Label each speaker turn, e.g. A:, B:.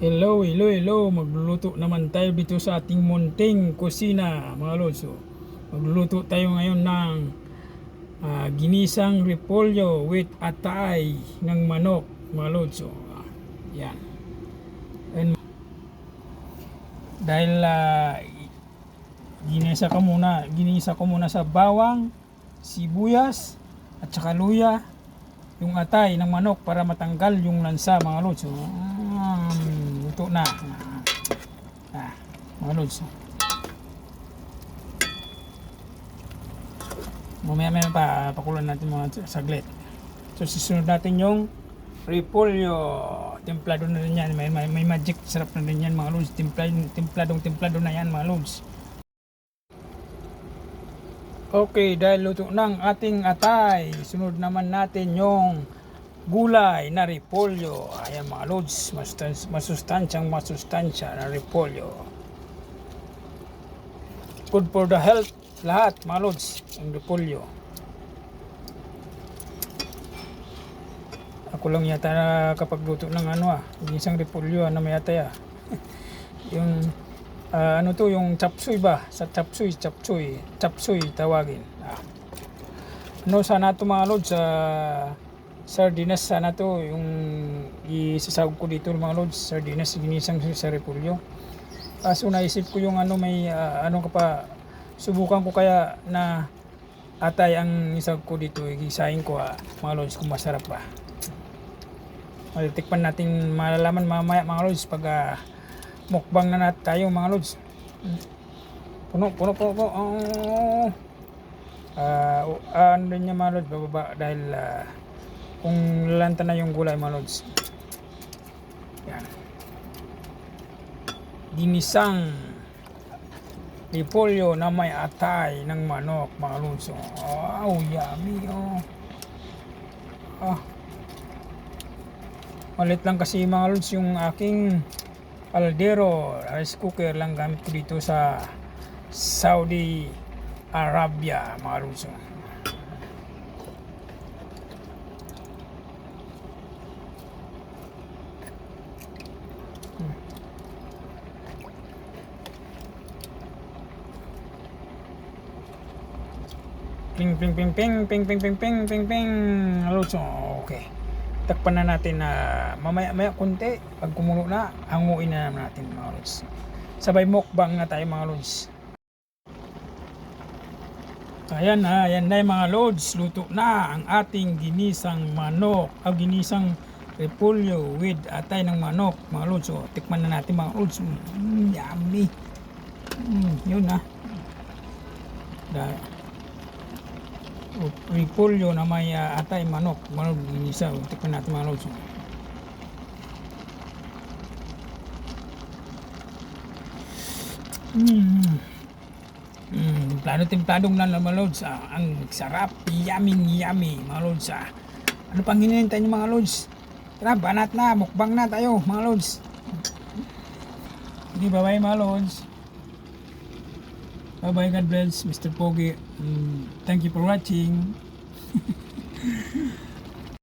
A: Hello, hello, hello. Magluluto naman tayo dito sa ating munting kusina, mga lods. So, magluluto tayo ngayon ng ginisang repolyo with atay ng manok, mga lods. So, yan. And, dahil ginisa ko muna sa bawang, sibuyas, at saka luya, yung atay ng manok para matanggal yung lansa, mga lods. So, luto na. Mga lods. Mamaya pa pakulan natin mga saglit. So susunod natin yung repolyo. Templado na rin yan. May magic sarap na rin yan, mga lods. Templado na yan, mga lods. Okay, dahil luto ng ating atay, sunod naman natin yung gulay na repolyo. Ayan, mga lods, masustansya na repolyo. Good for the health lahat, mga lods, ang repolyo. Ako lang yata na kapag luto ng isang repolyo na may atay yung yung chapsuy ba? Sa chapsuy tawagin. Sana to, mga lods, sardinas sana to yung isasawag ko dito, mga lods. Sardinas ginisang sa repolyo. Kaso naisip ko yung may subukan ko kaya na atay ang isawag ko dito, gisahin ko mga lods, kung masarap ba. Matitikpan natin, malalaman mamaya, mga lods, pag mukbang na natin tayo, mga lods. Puno ano din niya, mga lods, bababa dahil kung lalanta na yung gulay, mga lods. Yan. Ginisang repolyo na may atay ng manok, mga lods. Wow, yummy. Malit lang kasi, mga lods, yung aking Caldero rice cooker lang gamit ko dito sa Saudi Arabia, mga lods. Ping. Lods. Okay. Takpan na natin na mamaya konti. Pag kumulo na, hanguin na natin, mga lods. Sabay mukbang na tayo, mga lods. Ayan na yung mga lods. Luto na ang ating ginisang manok, ginisang repolyo with atay ng manok, mga lods. So, tikman na natin, mga lods. Yummy. Yun na. Repolyo na may atay manok, ginisa. Tikman natin, mga lods. Templadong na, mga lods. Ang sarap, yummy, mga lods. Ano pang hinihintay niyo, mga lods? Tara, banat na, mukbang na tayo, mga lods. Okay, bye-bye, mga lods. Bye-bye, God bless, Mr. Pogi. Thank you for watching.